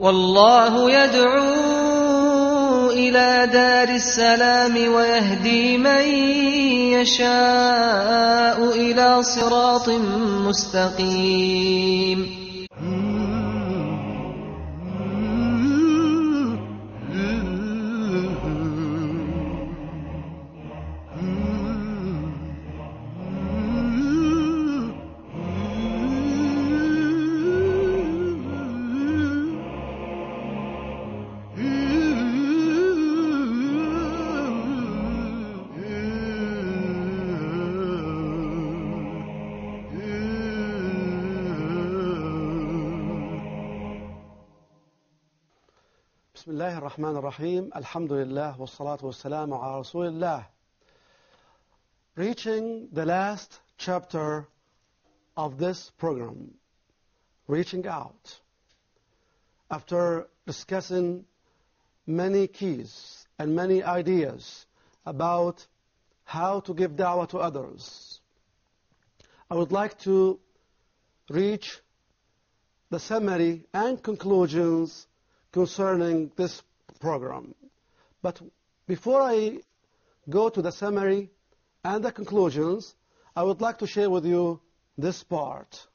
والله يدعو إلى دار السلام ويهدي من يشاء إلى صراط مستقيم. بسم الله الرحمن الرحيم. Alhamdulillah wassalatu wassalamu ala Rasulillah. Reaching the last chapter of this program, reaching out. After discussing many keys and many ideas about how to give da'wah to others, I would like to reach the summary and conclusions concerning this program. But before I go to the summary and the conclusions, I would like to share with you this part.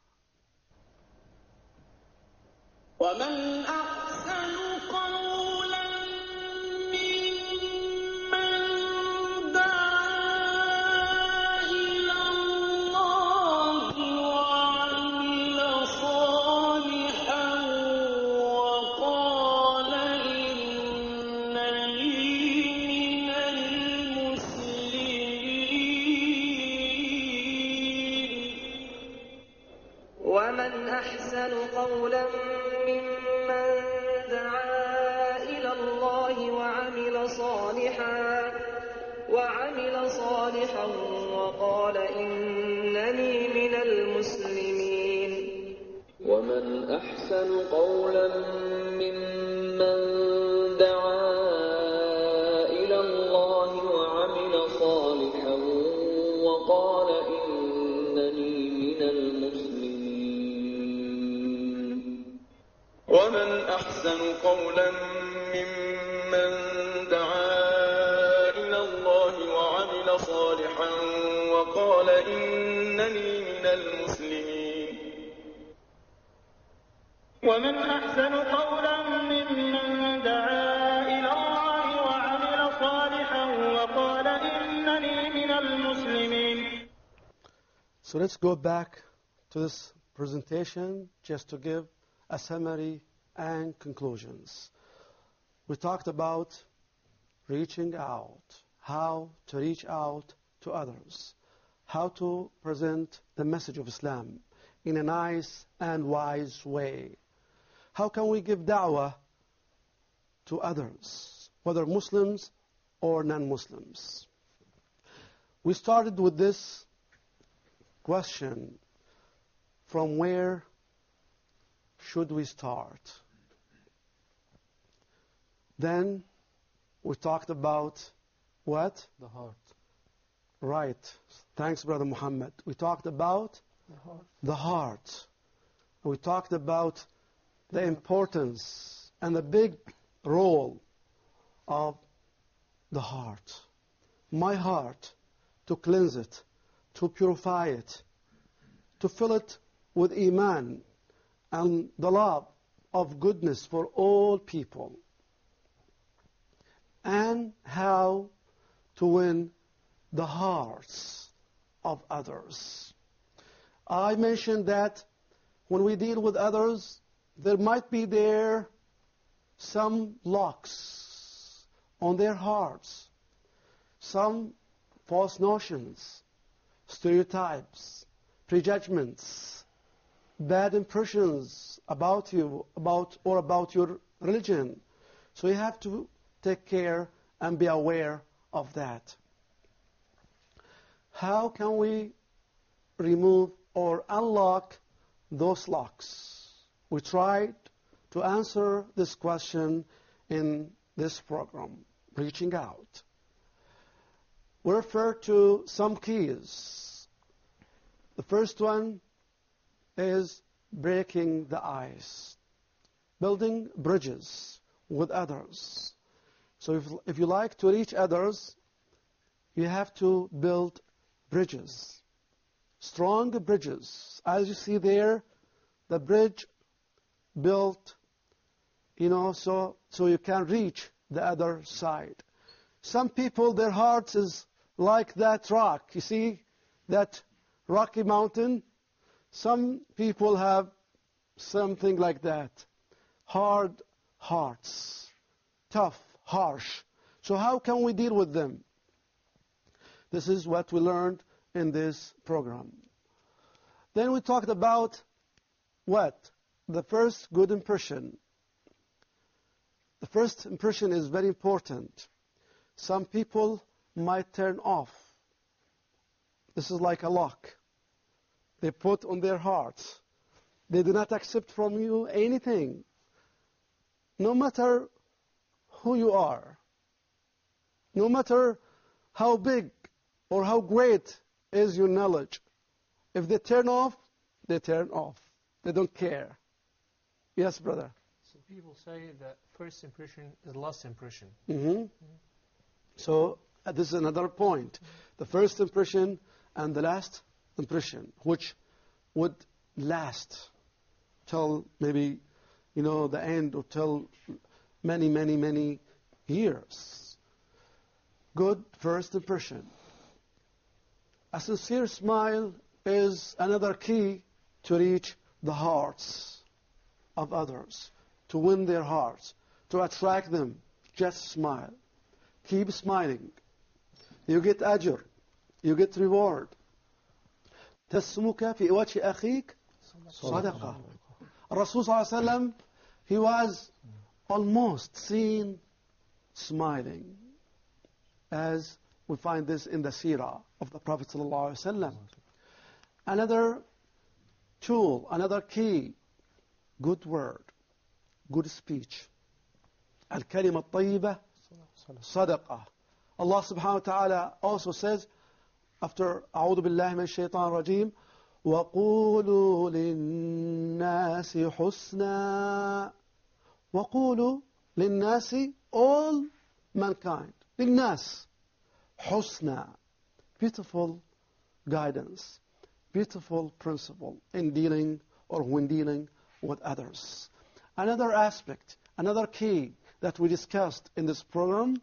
ومن أحسن قولا ممن دعا إلى الله وعمل صالحا وقال إنني من المسلمين. ومن أحسن قولا ممن دعا إلى الله وعمل صالحا وقال إنني من المسلمين. ومن أحسن قولا ممن دعا إلى الله وعمل صالحا وقال إنني من المسلمين. ومن أحسن قولا ممن دعا إلى الله وعمل صالحا وقال إنني من المسلمين. ومن أحسن قولا ممن دعا إلى الله وعمل صالحا وقال إنني من المسلمين. So let's go back to this presentation just to give a summary and conclusions. We talked about reaching out, how to reach out to others, how to present the message of Islam in a nice and wise way. How can we give da'wah to others, whether Muslims or non-Muslims? We started with this question: from where should we start? Then we talked about what? The heart. Right. Thanks, Brother Muhammad. We talked about the heart. We talked about the importance and the big role of the heart. My heart, to cleanse it, to purify it, to fill it with iman and the love of goodness for all people, and how to win the hearts of others. I mentioned that when we deal with others, there might be there some locks on their hearts, some false notions, stereotypes, prejudgments, bad impressions about you, about your religion. So you have to take care and be aware of that. How can we remove or unlock those locks? We tried to answer this question in this program, Reaching Out. We refer to some keys. The first one is breaking the ice. building bridges with others. So if you like to reach others, you have to build bridges, strong bridges. As you see there, the bridge built, so you can reach the other side. Some people, their hearts is like that rock. You see that rocky mountain? Some people have something like that. Hard hearts, tough, harsh. So how can we deal with them? This is what we learned in this program. Then we talked about what? The first good impression. The first impression is very important. Some people might turn off. This is like a lock they put on their hearts. They do not accept from you anything, no matter who you are, no matter how big or how great is your knowledge. If they turn off, they turn off. They don't care. Yes, brother? So people say that first impression is last impression. So this is another point. The first impression and the last impression, which would last till maybe, the end, or till many, many, many years. Good first impression. A sincere smile is another key to reach the hearts of others, to win their hearts, to attract them. Just smile. Keep smiling. You get ajr. You get reward. تسمك في وجه أخيك صدقة. Rasul sallallahu alaihi wasallam, he was almost seen smiling, as we find this in the seerah of the Prophet sallallahu alaihi wasallam. Another tool, another key, good word, good speech. الكلمة الطيبة صدقة. Allah subhanahu wa ta'ala also says, after أعوذ بالله من الشيطان الرجيم, وقولوا للناس حسنا. وقولوا للناس, all mankind. للناس حسنا. Beautiful guidance, beautiful principle in dealing or when dealing with others. Another aspect, another key that we discussed in this program,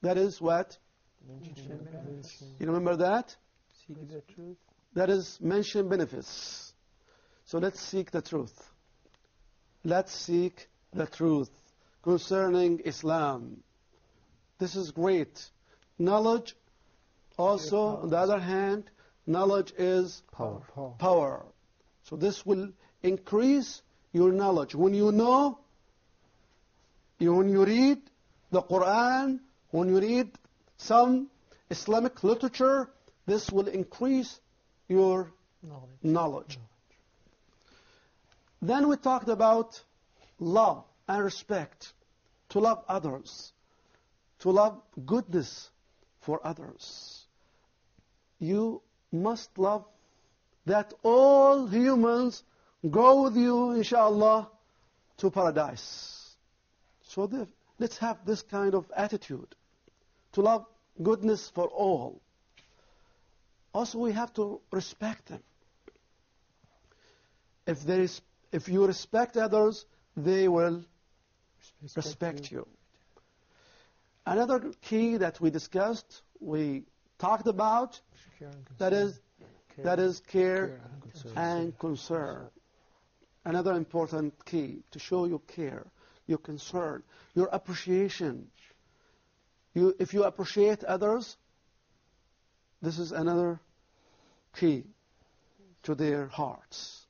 that is what? You remember that? Seek the truth. That is mention benefits. So let's seek the truth. Let's seek the truth concerning Islam. This is great. Knowledge, also, on the other hand, knowledge is power. So this will increase your knowledge. When you know, when you read the Quran, when you read some Islamic literature, this will increase your knowledge. Then we talked about love and respect, to love others, to love goodness for others. You must love that all humans go with you, inshallah, to paradise. So let's have this kind of attitude, to love goodness for all. Also, we have to respect them. If you respect others, they will respect you. Another key that we discussed, we talked about, that is care and concern. Another important key to show your care, your concern, your appreciation. If you appreciate others, this is another key to their hearts.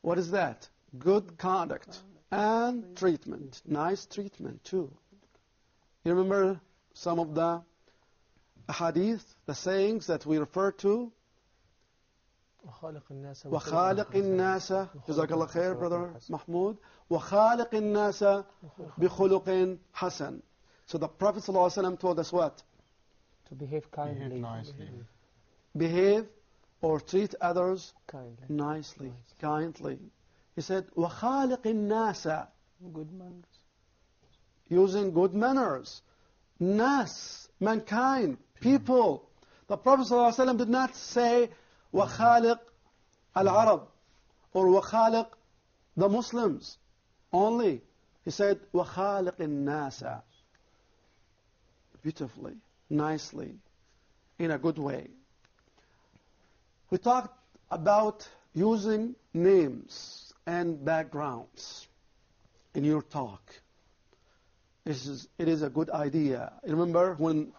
What is that? Good conduct and treatment. Nice treatment too. You remember some of the hadith, the sayings that we refer to? وَخَالِقِ النَّاسَ جزاك الله خير, brother Mahmoud. وَخَالِقِ النَّاسَ بِخُلُقٍ حَسَنٍ. So the Prophet ﷺ told us what? To behave kindly. Behave nicely. Behave or treat others Kindly. nicely, kindly. He said, وَخَالِقِ النَّاسَ. Good manners. Using good manners. Nas, mankind, people. The Prophet ﷺ did not say, وَخَالِقِ الْعَرَبِ or وَخَالِقِ the Muslims only. He said, وَخَالِقِ النَّاسَ. Beautifully, nicely, in a good way. We talked about using names and backgrounds in your talk. It is a good idea. Remember when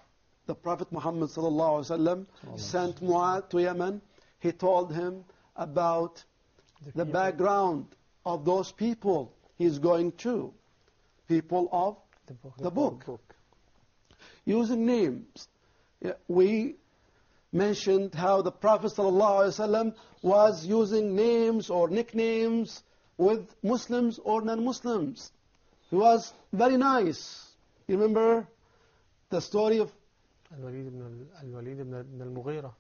the Prophet Muhammad ﷺ sent Mu'adh to Yemen, he told him about the background of those people he's going to. People of the book. Using names. We mentioned how the Prophet ﷺ was using names or nicknames with Muslims or non-Muslims. He was very nice. You remember the story of الوليد بن المغيرة.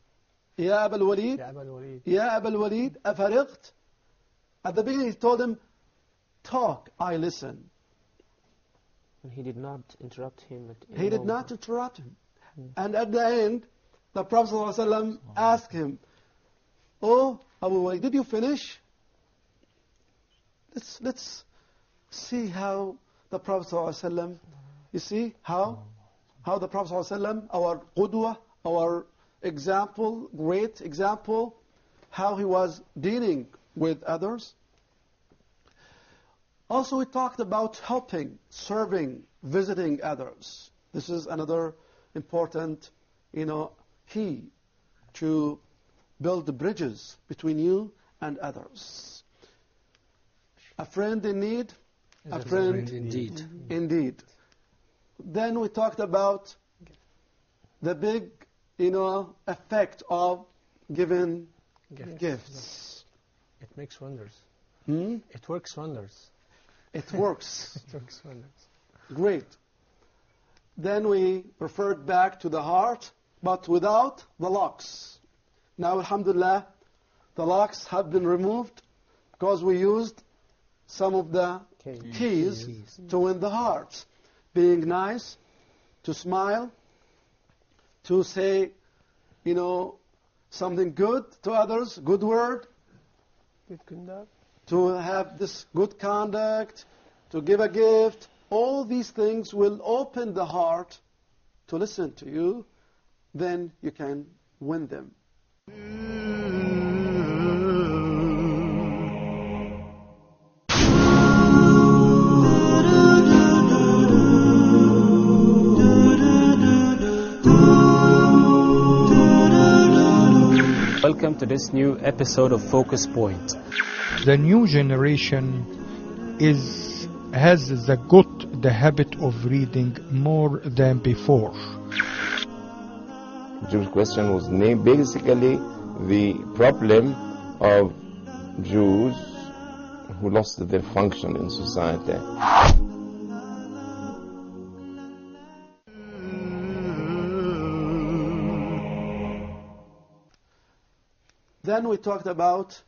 يا أبا الوليد يا أبا الوليد. يا أبا الوليد أفرغت. At the beginning he told him, talk, I listen. And he did not interrupt him. He did not interrupt him. And at the end, the Prophet ﷺ asked him, oh, Abu Walid, did you finish? Let's see how the Prophet ﷺ, you see how the Prophet ﷺ, our qudwa, our example, great example, how he was dealing with others. Also, we talked about helping, serving, visiting others. This is another important, key to build the bridges between you and others. A friend in need, a friend indeed. Then we talked about the big, effect of giving gifts. It makes wonders. It works wonders. It works. It works wonders. Great. Then we referred back to the heart, but without the locks. Now, alhamdulillah, the locks have been removed because we used some of the keys to win the heart. Being nice, to smile, to say, something good to others, good word, Good conduct. to have this good conduct, to give a gift. All these things will open the heart to listen to you. Then you can win them. Welcome to this new episode of Focus Point. The new generation has the habit of reading more than before. Jewish question was named basically the problem of Jews who lost their function in society. Then we talked about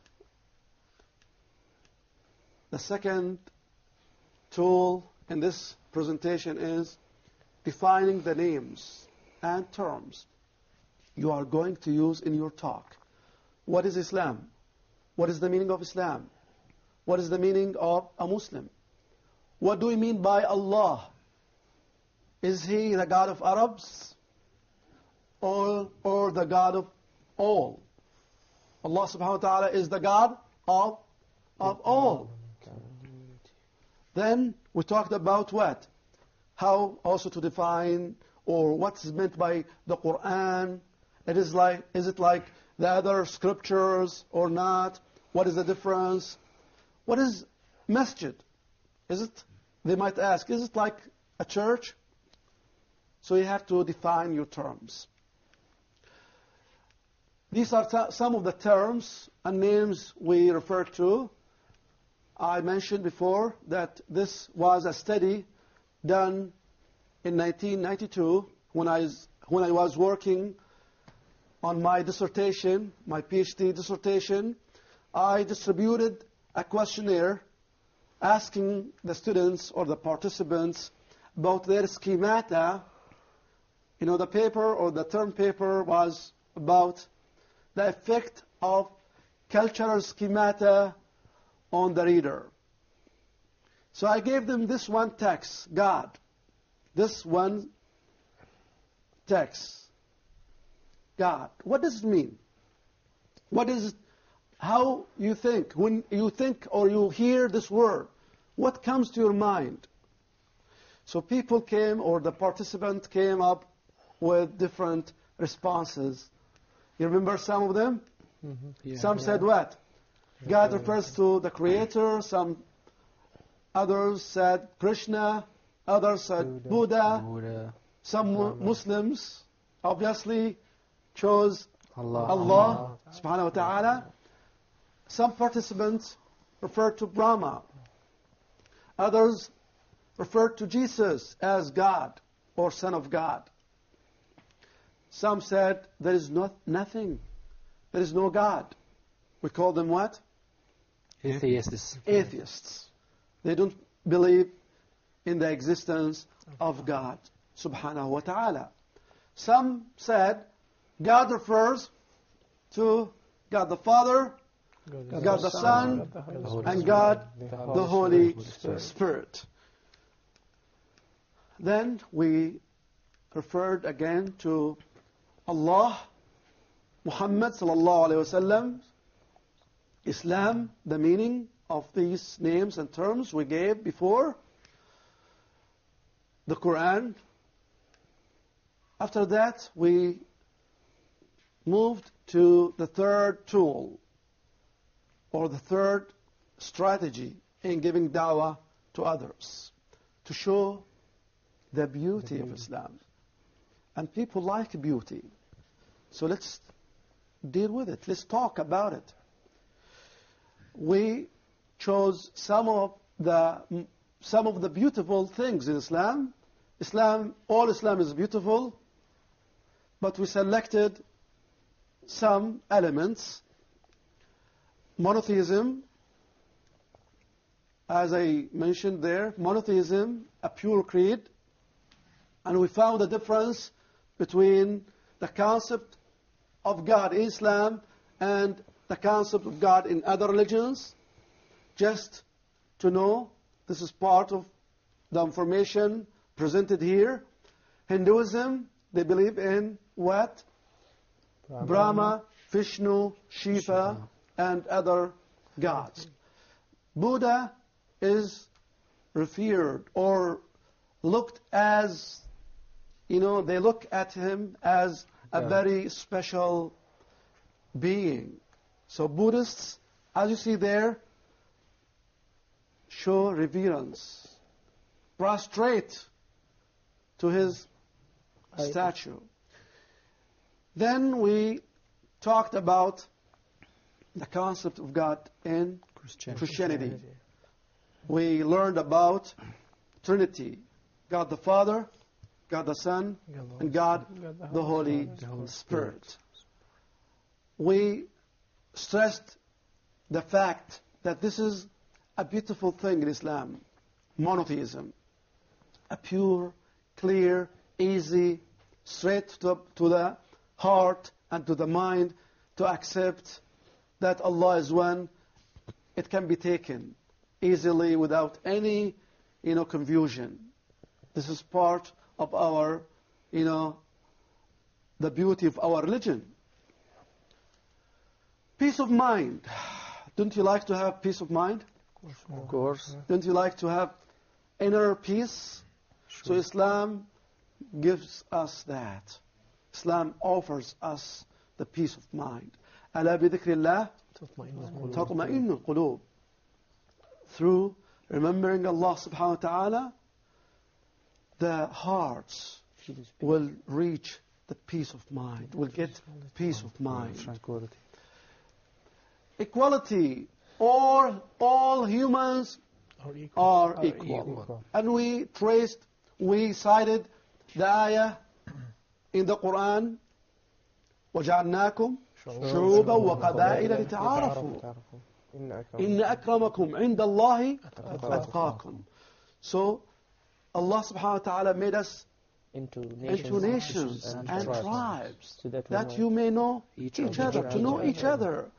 the second tool in this presentation is defining the names and terms you are going to use in your talk. What is Islam? What is the meaning of Islam? What is the meaning of a Muslim? What do we mean by Allah? Is He the God of Arabs or the God of all? Allah subhanahu wa ta'ala is the God of all. Then we talked about what? How also to define or what's meant by the Quran. Is it like the other scriptures or not? What is the difference? What is masjid? They might ask, is it like a church? So you have to define your terms. These are some of the terms and names we refer to. I mentioned before that this was a study done in 1992 when I was working on my dissertation, my PhD dissertation. I distributed a questionnaire asking the students or the participants about their schemata. You know, the paper or the term paper was about the effect of cultural schemata on the reader. So I gave them this one text, God. This one text, God. What does it mean? What is it? How you think? When you think or you hear this word, what comes to your mind? So people came, or the participant came up with different responses. You remember some of them? Some said what? God refers to the Creator. Some others said Krishna. Others said Buddha. Some Muslims obviously chose Allah subhanahu wa ta'ala. Some participants referred to Brahma. Others referred to Jesus as God or Son of God. Some said there is nothing. There is no God. We call them what? Atheists. Atheists. They don't believe in the existence of God subhanahu wa ta'ala. Some said God refers to God the Father, God the Son, and God the Holy Spirit. Then we referred again to Allah, Muhammad sallallahu alayhi wasallam, Islam, the meaning of these names and terms we gave before, the Quran. After that, we moved to the third tool, or the third strategy in giving da'wah to others, to show the beauty of Islam. And people like beauty. So let's deal with it. Let's talk about it. We chose some of the beautiful things in Islam. All Islam is beautiful, but we selected some elements. Monotheism, as I mentioned there, monotheism, a pure creed, and we found a difference between the concept of God in Islam and the concept of God in other religions. Just to know, this is part of the information presented here. Hinduism, they believe in what? Brahma, Vishnu, Shiva, and other gods. Buddha is revered or looked as, they look at him as a very special being. So Buddhists, as you see there, show reverence, prostrate to his statue. Then we talked about the concept of God in Christianity. We learned about Trinity, God the Father, God the Son, and God the Holy Spirit. We stressed the fact that this is a beautiful thing in Islam, monotheism, a pure, clear, easy, straight to the heart and to the mind to accept that Allah is one. It can be taken easily without any, confusion. This is part of our, the beauty of our religion. Peace of mind. Don't you like to have peace of mind? Of course. Don't you like to have inner peace? So Islam gives us that. Islam offers us the peace of mind. ألا بذكر الله تطمئن القلوب. Through remembering Allah subhanahu wa ta'ala, the hearts will reach the peace of mind, will get peace of mind. Equality. All humans are equal. And we cited the ayah in the Quran, وَجَعَلْنَاكُمْ شُعُوبًا وَقَبَائِلَ لِتَعَارَفُوا. إِنَّ أَكْرَمَكُمْ عِنْدَ اللَّهِ أَتْقَاكُمْ. So Allah subhanahu wa ta'ala made us into nations and tribes, so that you may know each other, to know each other.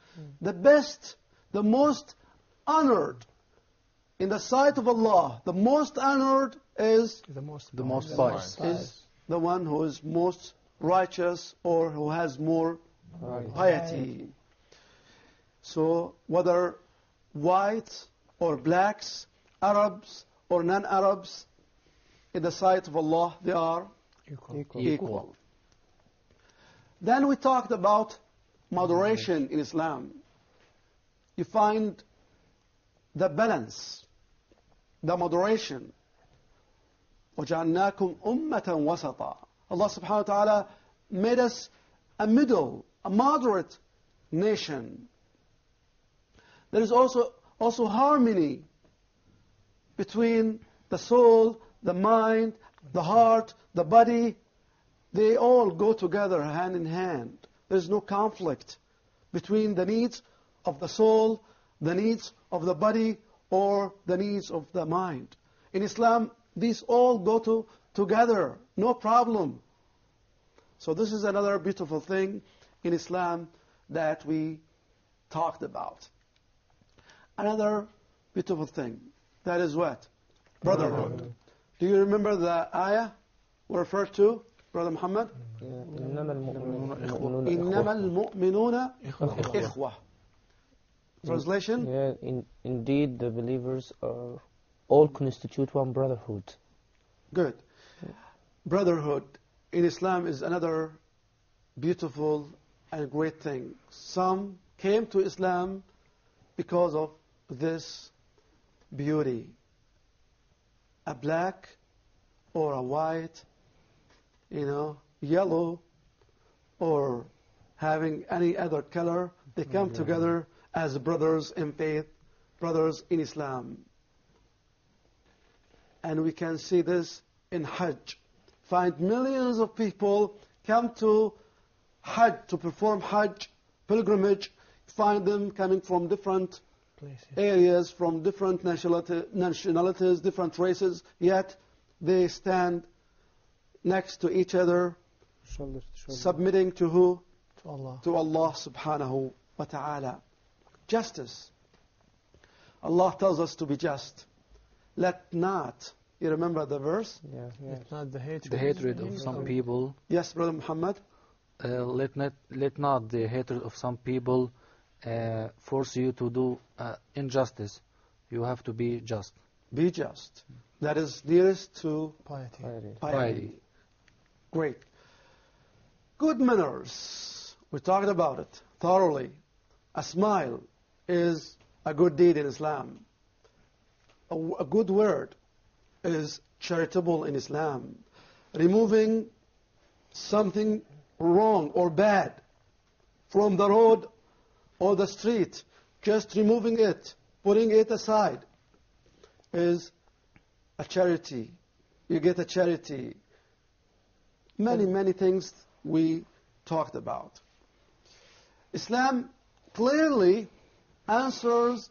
The best, the most honored in the sight of Allah, the most honored is The most pious. is the one who is most righteous or who has more piety. So whether white or blacks, Arabs or non-Arabs, in the sight of Allah, they are equal. Then we talked about moderation in Islam. You find the balance, the moderation. وَجَعَلْنَاكُمْ أُمَّةً وَسَطًا. Allah subhanahu wa ta'ala made us a middle, a moderate nation. There is also harmony between the soul, the mind, the heart, the body. They all go together hand in hand. There is no conflict between the needs of the soul, the needs of the body, or the needs of the mind. In Islam, these all go together, no problem. So this is another beautiful thing in Islam that we talked about. Another beautiful thing, that is what? Brotherhood. Do you remember the ayah we referred to, Brother Muhammad? إِنَّمَا الْمُؤْمِنُونَ إِخْوَةٌ. Translation? Indeed, the believers are all constitute one brotherhood. Good. Brotherhood in Islam is another beautiful and great thing. Some came to Islam because of this beauty. A black or a white, yellow, or having any other color, they come together as brothers in faith, brothers in Islam. And we can see this in Hajj. Find millions of people come to Hajj, to perform Hajj, pilgrimage. Find them coming from different areas, from different nationalities, different races, yet they stand next to each other, submitting to who? To Allah subhanahu wa ta'ala. Justice. Allah tells us to be just. Let not, you remember the verse? Let not the hatred of some people. Yes, Brother Muhammad. Let not the hatred of some people force you to do injustice. You have to be just. Be just. That is nearest to piety. Great. Good manners. We talked about it thoroughly. A smile is a good deed in Islam. A good word is charitable in Islam. Removing something wrong or bad from the road or the street, just removing it, putting it aside, is a charity. You get a charity. Many things we talked about. Islam clearly answers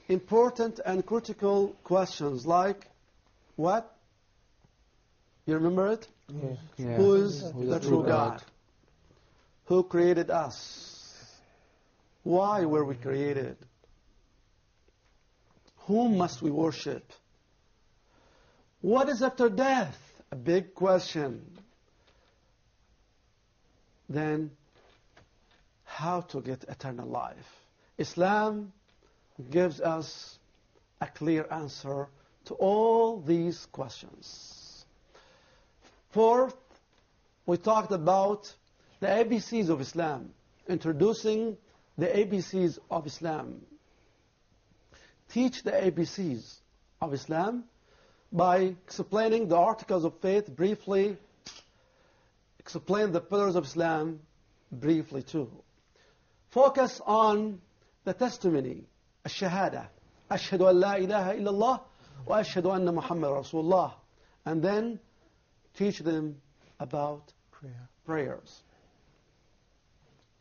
important and critical questions like what? You remember it? Yeah. Who is the true God? Who created us? Why were we created? Whom must we worship? What is after death? A big question. Then, how to get eternal life? Islam gives us a clear answer to all these questions. Fourth, we talked about the ABCs of Islam, introducing the ABCs of Islam. Teach the ABCs of Islam by explaining the articles of faith briefly, explain the pillars of Islam briefly too. Focus on the testimony, الشهادة, أشهد أن لا إله إلا الله وأشهد أن محمد رسول الله, and then teach them about prayers.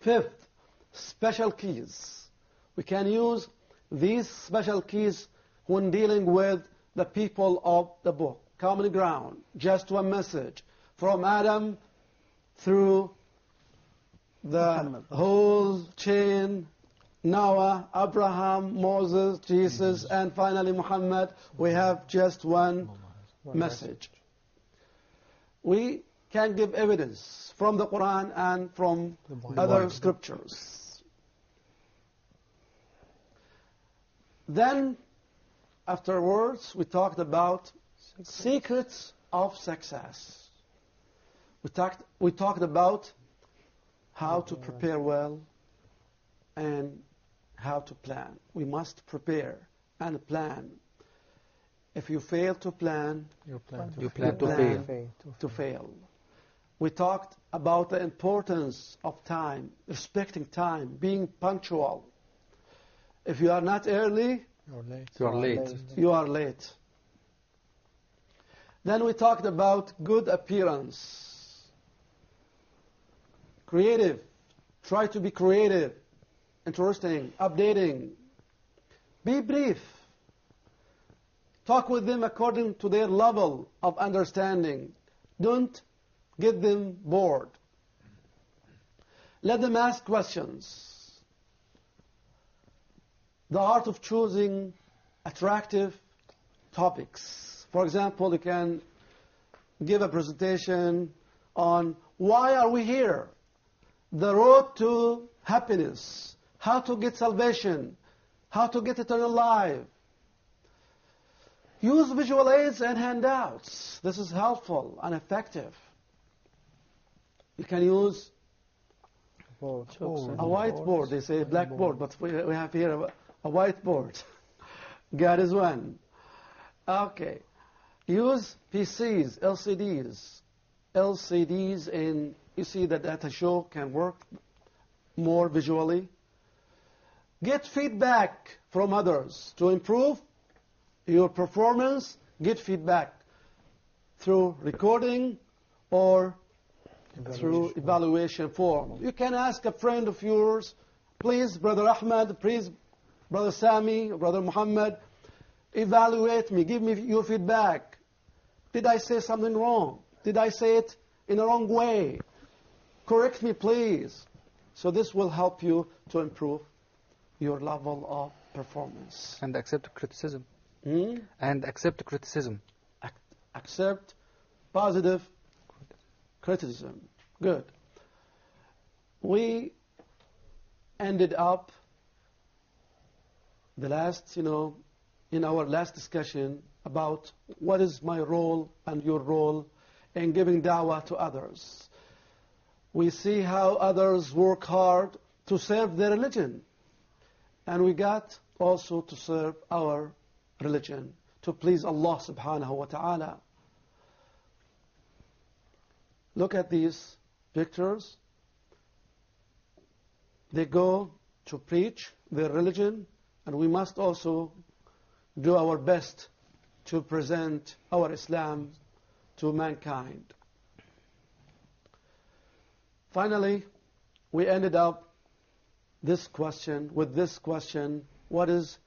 Fifth, special keys. We can use these special keys when dealing with the people of the book. Common ground, just one message, from Adam through the whole chain, Noah, Abraham, Moses, Jesus, and finally Muhammad. We have just one message. We can give evidence from the Quran and from other scriptures. Then, afterwards, we talked about secrets of success. We talked about how to prepare well and how to plan. We must prepare and plan. If you fail to plan, you plan to fail. We talked about the importance of time, respecting time, being punctual. If you are not early, you are late. Then we talked about good appearance. Creative. Try to be creative, interesting, updating. Be brief. Talk with them according to their level of understanding. Don't get them bored. Let them ask questions. The art of choosing attractive topics. For example, you can give a presentation on why are we here? The road to happiness, how to get salvation, how to get eternal life. Use visual aids and handouts. This is helpful and effective. You can use a whiteboard. They say blackboard, but we have here a whiteboard. God is one. Okay. Use PCs, LCDs, and you see that data show can work more visually. Get feedback from others to improve your performance. Get feedback through recording or through evaluation form. You can ask a friend of yours, please, Brother Ahmed, please, Brother Sami, Brother Muhammad, evaluate me, give me your feedback. Did I say something wrong? Did I say it in the wrong way? Correct me, please. So this will help you to improve your level of performance. And accept criticism. And accept criticism. Accept positive criticism. Good. We ended up the last, in our last discussion about what is my role and your role in giving da'wah to others. We see how others work hard to serve their religion. And we got also to serve our religion, to please Allah subhanahu wa ta'ala. Look at these pictures. They go to preach their religion, and we must also do our best to present our Islam to mankind. Finally, we ended up with this question, what is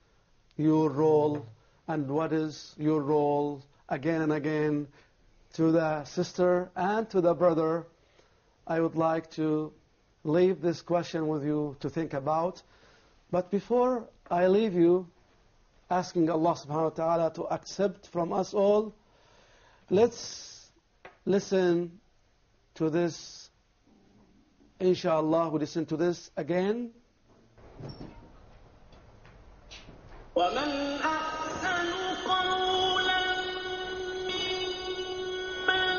your role, and what is your role, again and again, to the sister and to the brother. I would like to leave this question with you to think about. But before I leave you, asking Allah subhanahu wa ta'ala to accept from us all, let's listen to this. Inshallah, we listen to this again. ومن أحسن قولا ممن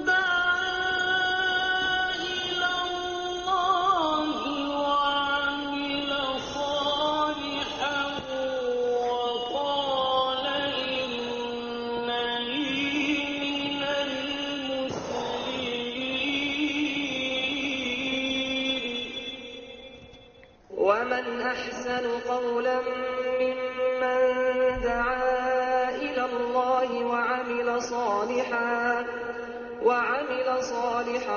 دعا إلى الله وعمل صالحا وقال إنني من المسلمين ومن أحسن قولا ممن دعا إلى الله وعمل صالحا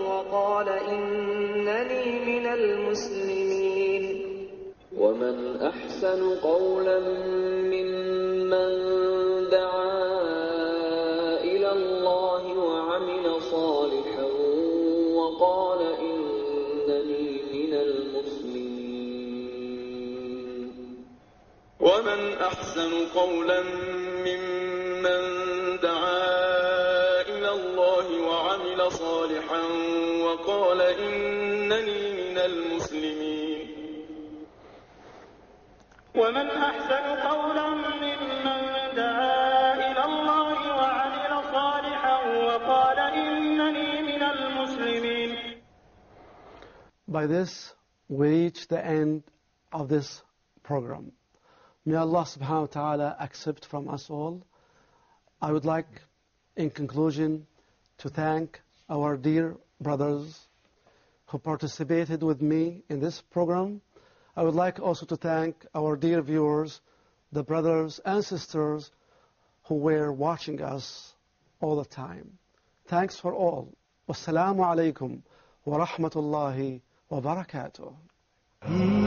وقال إنني من المسلمين ومن أحسن قولا ممن دعا إلى الله وعمل صالحا وقال إنني من المسلمين ومن أحسن قولا ممن دعا إلى الله وعمل صالحا وقال إنني من المسلمين ومن أحسن قولا ممن دعا إلى الله وعمل صالحا وقال إنني من المسلمين. By this, we reach the end of this program. May Allah subhanahu wa ta'ala accept from us all. I would like, in conclusion, to thank our dear brothers who participated with me in this program. I would like also to thank our dear viewers, the brothers and sisters who were watching us all the time. Thanks for all. Wassalamu alaikum wa rahmatullahi wa barakatuh.